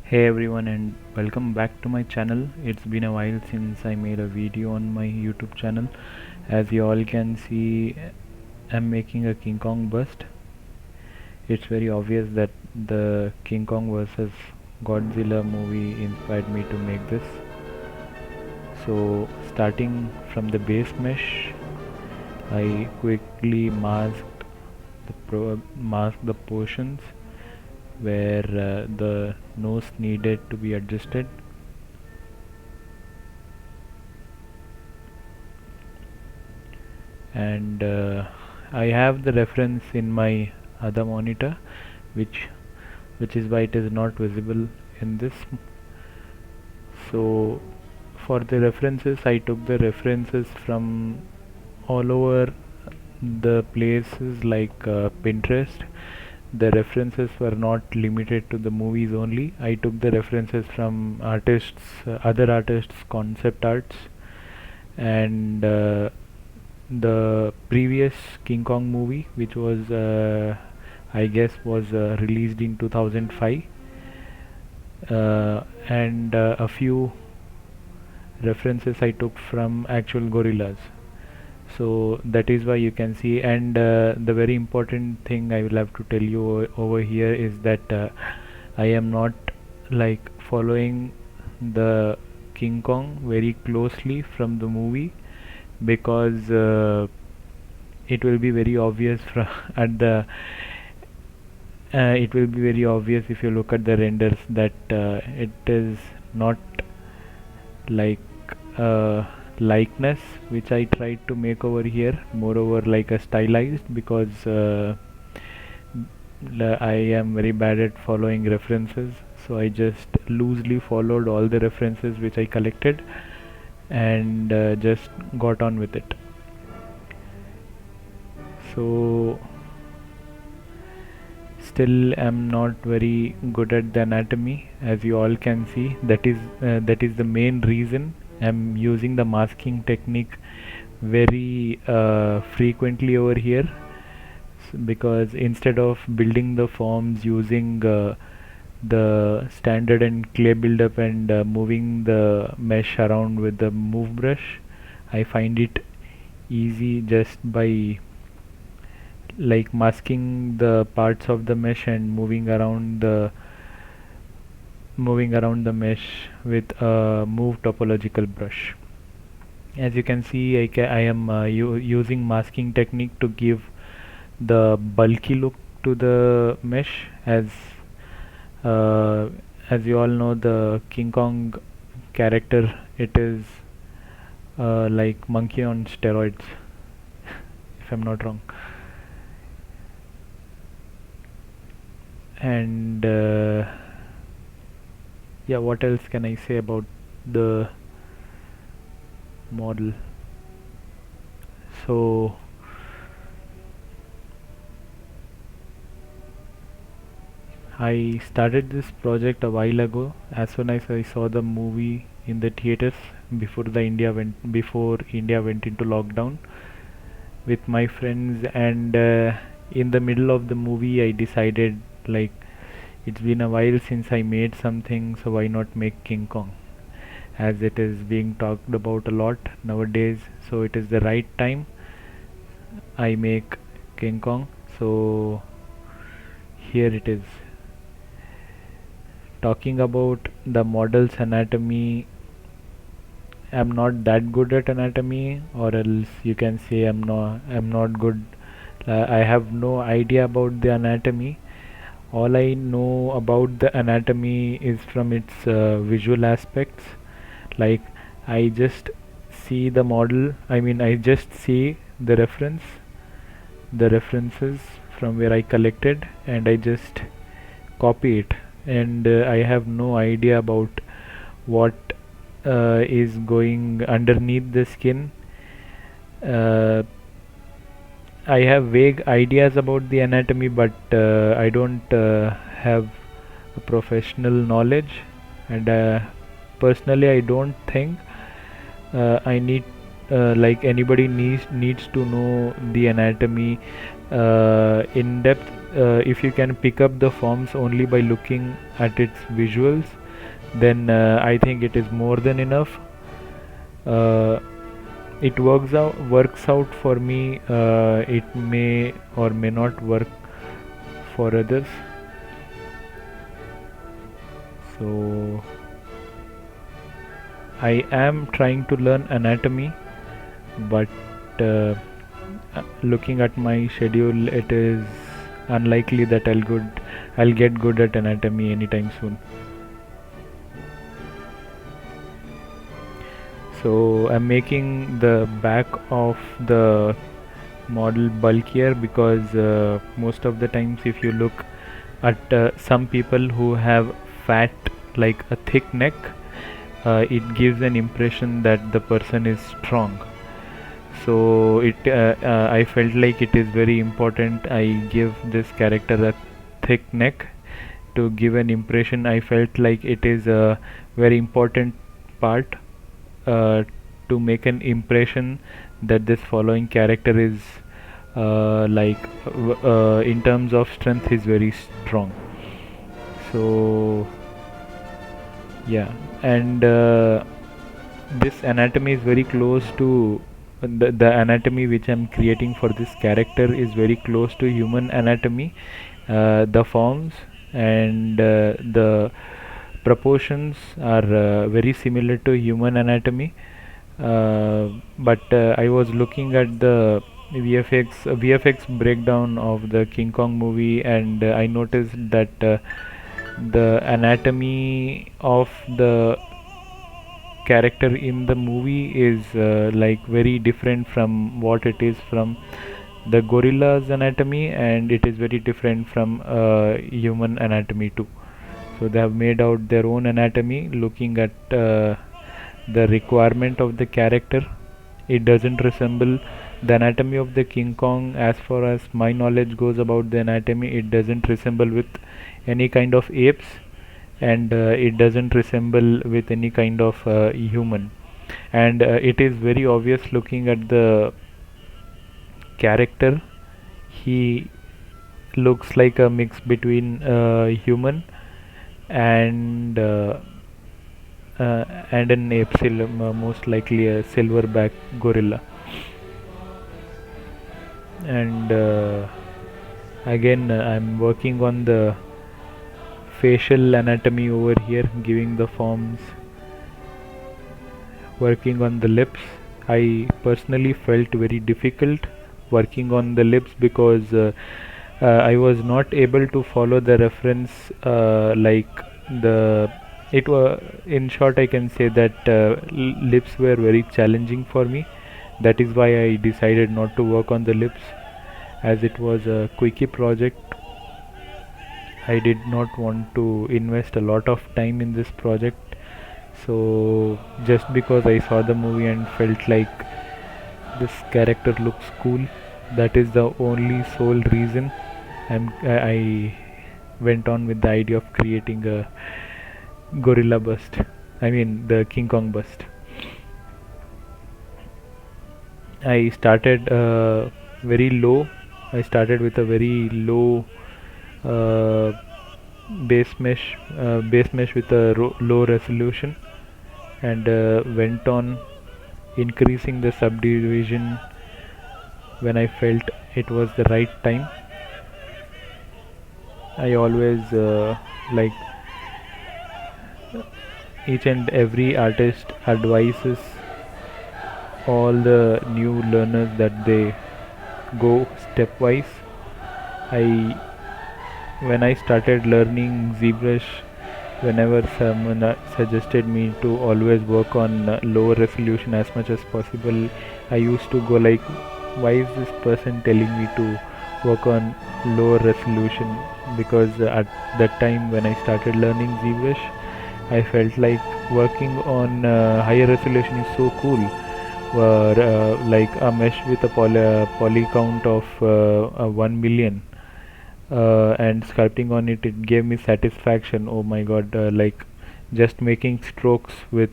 Hey everyone, and welcome back to my channel. It's been a while since I made a video on my YouTube channel. As you all can see, I'm making a King Kong bust. It's very obvious that the King Kong vs Godzilla movie inspired me to make this. So starting from the base mesh, I quickly masked the portions where the nose needed to be adjusted, and I have the reference in my other monitor, which is why it is not visible in this. So for the references, I took the references from all over the places like Pinterest. The references were not limited to the movies only. I took the references from other artists' concept arts, and the previous King Kong movie, which was I guess was released in 2005, and a few references I took from actual gorillas. So that is why you can see, and the very important thing I will have to tell you over here is that I am not like following the King Kong very closely from the movie, because it will be very obvious from at the it will be very obvious if you look at the renders that it is not like a likeness which I tried to make over here, moreover like a stylized, because I am very bad at following references, so I just loosely followed all the references which I collected and just got on with it. So still am not very good at the anatomy, as you all can see. That is the main reason I'm using the masking technique very frequently over here, because instead of building the forms using the standard and clay buildup and moving the mesh around with the move brush, I find it easy just by like masking the parts of the mesh and moving around the mesh with a move topological brush. As you can see, I am using masking technique to give the bulky look to the mesh. Uh, as you all know, the King Kong character, it is like monkey on steroids, if I'm not wrong. And yeah, what else can I say about the model? So I started this project a while ago, as soon as I saw the movie in the theaters before India went into lockdown with my friends, and in the middle of the movie I decided, like, it's been a while since I made something, so why not make King Kong, as it is being talked about a lot nowadays, so it is the right time I make King Kong. So here it is. Talking about the model's anatomy, I'm not that good at anatomy, or else you can say I'm not good. I have no idea about the anatomy. All I know about the anatomy is from its visual aspects. Like, I just see the model. I mean, I just see the references from where I collected, and I just copy it. And I have no idea about what is going underneath the skin. Uh, I have vague ideas about the anatomy, but I don't have a professional knowledge, and personally, I don't think I need like anybody needs to know the anatomy in depth. If you can pick up the forms only by looking at its visuals, then I think it is more than enough. uh, it works out for me. It may or may not work for others. So I am trying to learn anatomy, but uh, looking at my schedule, it is unlikely that I'll get good at anatomy anytime soon. So I'm making the back of the model bulkier because most of the times if you look at some people who have fat, like a thick neck, it gives an impression that the person is strong. So I felt like it is very important I give this character a thick neck to give an impression. I felt like it is a very important part uh, to make an impression that this following character is in terms of strength is very strong. So yeah, and this anatomy is very close to the anatomy which I'm creating for this character is very close to human anatomy. The forms and the proportions are very similar to human anatomy. But I was looking at the VFX breakdown of the King Kong movie, and I noticed that the anatomy of the character in the movie is like very different from what it is from the gorilla's anatomy, and it is very different from human anatomy too. So they have made out their own anatomy looking at the requirement of the character. It doesn't resemble the anatomy of the King Kong. As far as my knowledge goes about the anatomy, it doesn't resemble with any kind of apes, and it doesn't resemble with any kind of human. And it is very obvious looking at the character. He looks like a mix between human and an ape, most likely a silverback gorilla. And again, I'm working on the facial anatomy over here, giving the forms, working on the lips. I personally felt very difficult working on the lips because I was not able to follow the reference, like the it was in short I can say that lips were very challenging for me. That is why I decided not to work on the lips, as it was a quickie project. I did not want to invest a lot of time in this project. So just because I saw the movie and felt like this character looks cool, that is the only sole reason I went on with the idea of creating a gorilla bust. I mean the King Kong bust. I started very low. I started with a very low uh, base mesh with a low resolution, and went on increasing the subdivision when I felt it was the right time. I always like each and every artist advises all the new learners that they go stepwise. I When I started learning ZBrush, whenever someone suggested me to always work on lower resolution as much as possible, I used to go like, why is this person telling me to work on lower resolution? Because at that time when I started learning ZBrush, I felt like working on higher resolution is so cool. Where like a mesh with a poly count of 1 million, and sculpting on it, it gave me satisfaction. Oh my god, like just making strokes with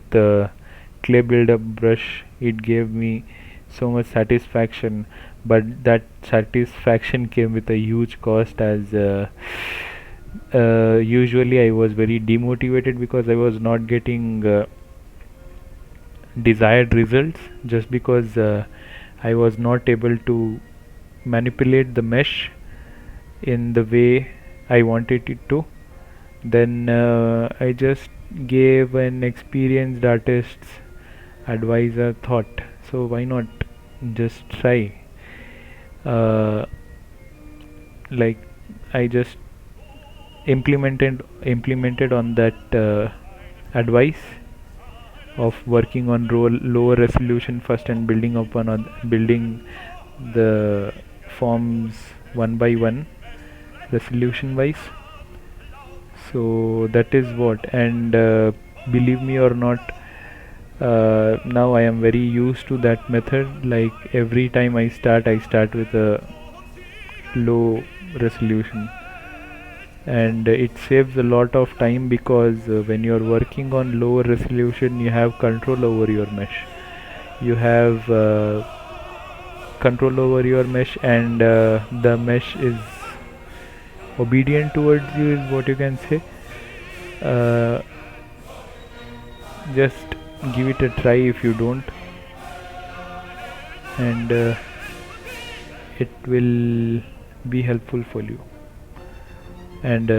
clay builder brush, it gave me so much satisfaction. But that satisfaction came with a huge cost, as Usually I was very demotivated because I was not getting desired results, just because I was not able to manipulate the mesh in the way I wanted it to. Then I just gave an experienced artist's advice a thought. So why not just try? Uh, like I just implemented on that advice of working on lower resolution first and building the forms one by one resolution wise. So that is what, and believe me or not, now I am very used to that method. Like every time I start with a low resolution, and it saves a lot of time, because when you're working on lower resolution you have control over your mesh. You have control over your mesh, and the mesh is obedient towards you, is what you can say. uh, just give it a try if you don't, and it will be helpful for you. And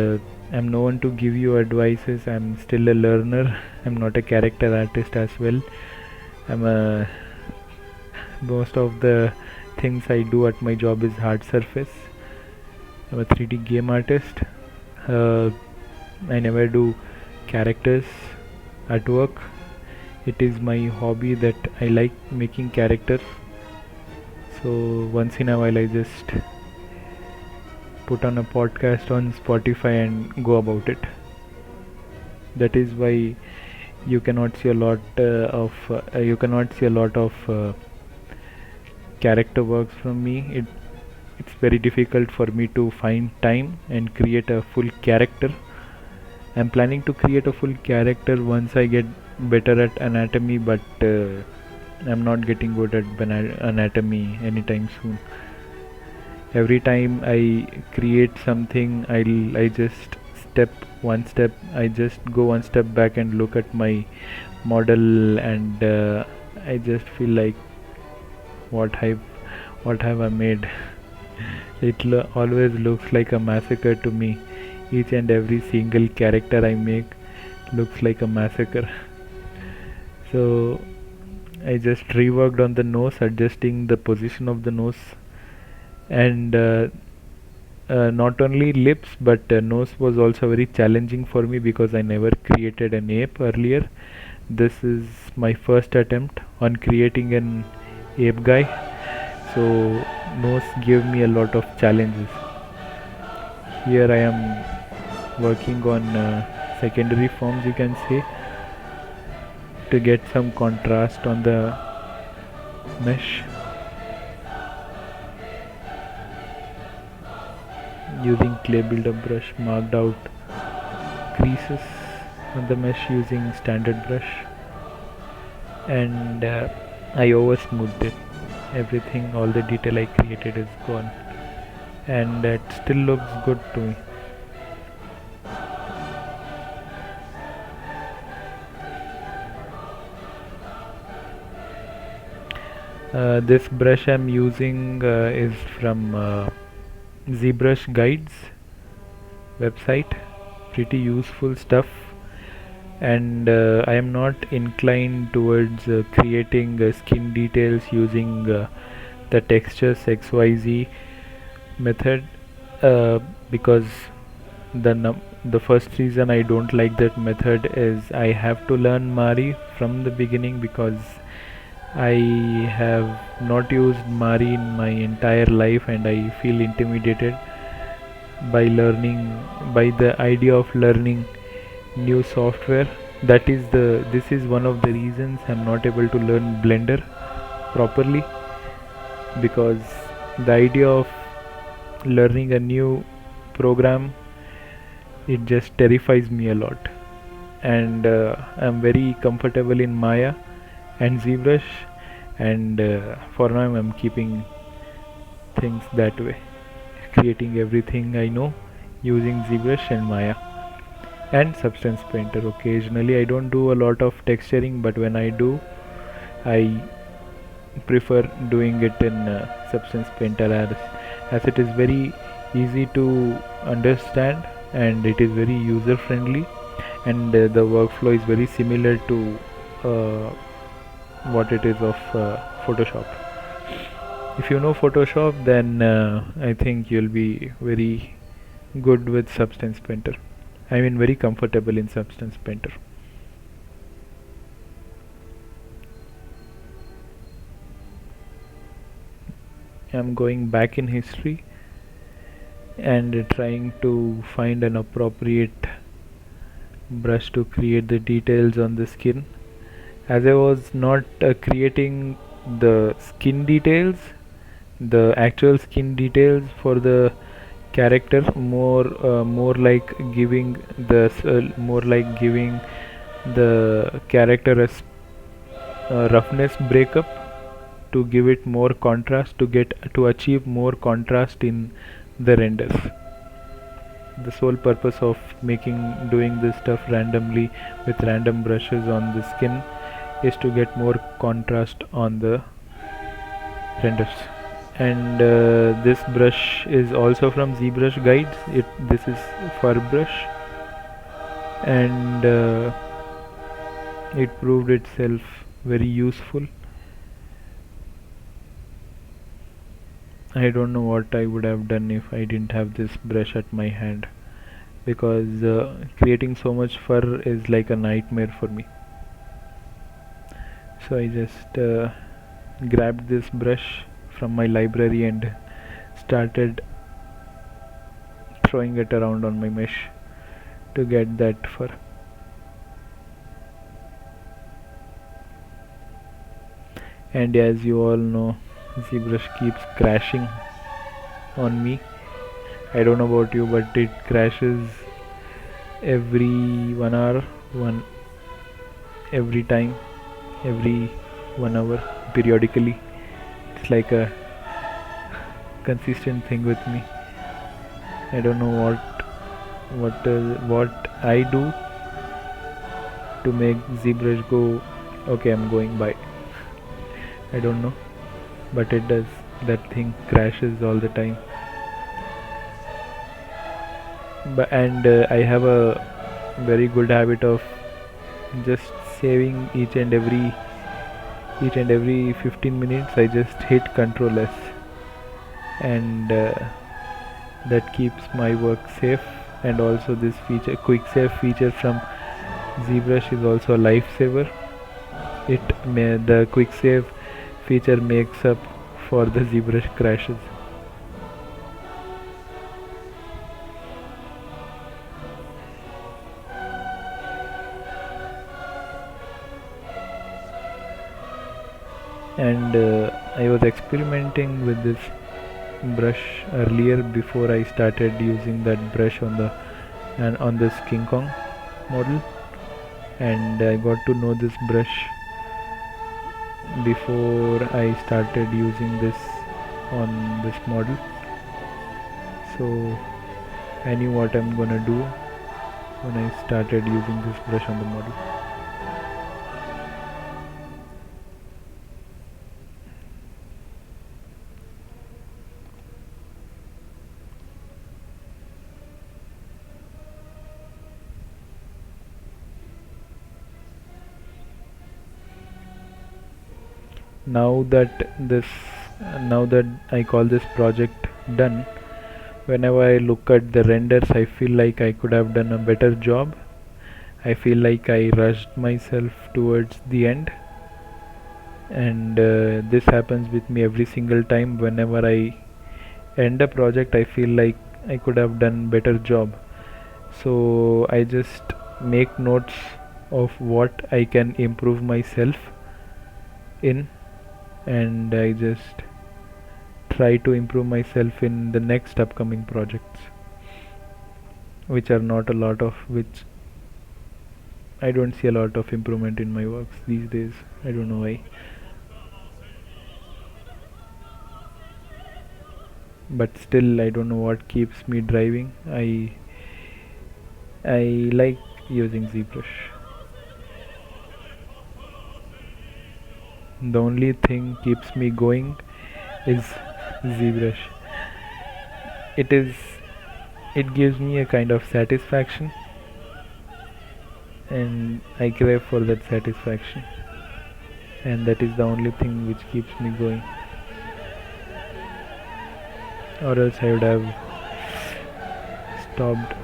I'm no one to give you advices. I'm still a learner. I'm not a character artist as well. I'm a Most of the things I do at my job is hard surface. I'm a 3D game artist. uh, I never do characters at work. It is my hobby that I like making characters. So once in a while I just put on a podcast on Spotify and go about it. That is why you cannot see a lot of character works from me. It's very difficult for me to find time and create a full character. I'm planning to create a full character once I get better at anatomy, but I'm not getting good at anatomy anytime soon. Every time I create something, I just I just go one step back and look at my model, and I just feel like, what have what have I made? Always looks like a massacre to me. Each and every single character I make looks like a massacre. So I just reworked on the nose, adjusting the position of the nose, and not only lips, but nose was also very challenging for me because I never created an ape earlier. This is my first attempt on creating an ape guy, so nose gave me a lot of challenges. Here I am working on secondary forms, you can say, to get some contrast on the mesh, using clay builder brush, marked out creases on the mesh using standard brush, and I over smoothed it. Everything, all the detail I created is gone, and it still looks good to me. This brush I'm using is from Zbrush guides website. Pretty useful stuff, and I am not inclined towards creating skin details using the textures XYZ method, because the first reason I don't like that method is I have to learn Mari from the beginning, because I have not used Mari in my entire life, and I feel intimidated by the idea of learning new software. This is one of the reasons I'm not able to learn Blender properly, because the idea of learning a new program, it just terrifies me a lot. And I'm very comfortable in Maya and ZBrush, and for now I'm keeping things that way, creating everything I know using ZBrush and Maya and Substance Painter. Occasionally I don't do a lot of texturing, but when I do, I prefer doing it in Substance Painter, as it is very easy to understand and it is very user friendly, and the workflow is very similar to uh, what it is of Photoshop. If you know Photoshop, then I think you'll be very good with Substance Painter. I mean, very comfortable in Substance Painter. I'm going back in history and trying to find an appropriate brush to create the details on the skin, as I was not creating the skin details, the actual skin details for the character, more like giving the character a roughness breakup to give it more contrast, to achieve more contrast in the renders. The sole purpose of doing this stuff randomly with random brushes on the skin is to get more contrast on the renders. And this brush is also from ZBrush guides. This is fur brush, and it proved itself very useful. I don't know what I would have done if I didn't have this brush at my hand, because creating so much fur is like a nightmare for me. So I just grabbed this brush from my library and started throwing it around on my mesh to get that fur. And as you all know, ZBrush keeps crashing on me. I don't know about you, but it crashes every 1 hour, every time, every 1 hour, periodically. It's like a consistent thing with me. I don't know what I do to make ZBrush go, okay, I'm going by. I don't know, but it does. That thing crashes all the time. And I have a very good habit of just saving each and every 15 minutes. I just hit Ctrl S, and that keeps my work safe. And also this feature, quick save feature from ZBrush, is also a lifesaver. The quick save feature makes up for the ZBrush crashes. And I was experimenting with this brush earlier before I started using that brush on this King Kong model, and I got to know this brush before I started using this on this model. So I knew what I'm gonna do when I started using this brush on the model. Now that I call this project done, whenever I look at the renders, I feel like I could have done a better job. I feel like I rushed myself towards the end, and this happens with me every single time. Whenever I end a project, I feel like I could have done better job. So I just make notes of what I can improve myself in, and I just try to improve myself in the next upcoming projects, which are not a lot of which I don't see a lot of improvement in my works these days. I don't know why. but still I don't know what keeps me driving. I like using ZBrush. The only thing keeps me going is ZBrush. It is it gives me a kind of satisfaction, and I crave for that satisfaction, and that is the only thing which keeps me going, or else I would have stopped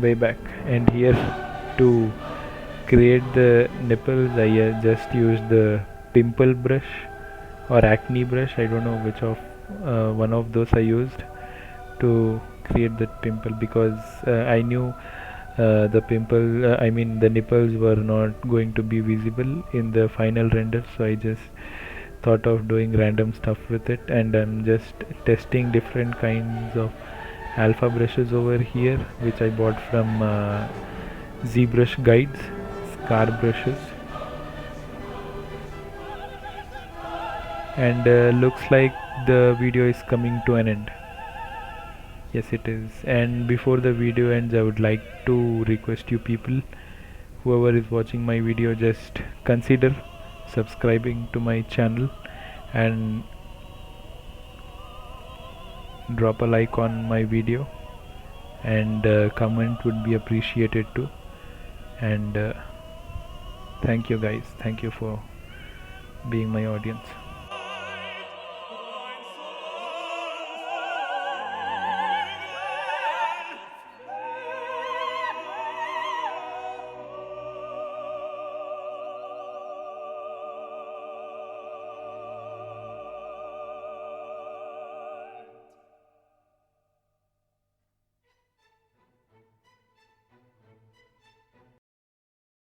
way back. And here, to create the nipples, I just used the pimple brush or acne brush. I don't know which of one of those I used to create that pimple, because I knew the nipples were not going to be visible in the final render, so I just thought of doing random stuff with it, and I'm just testing different kinds of alpha brushes over here, which I bought from ZBrush guides, scar brushes. And looks like the video is coming to an end. Yes, it is. And before the video ends, I would like to request you people, whoever is watching my video, just consider subscribing to my channel and drop a like on my video, and comment would be appreciated too. And thank you guys, thank you for being my audience.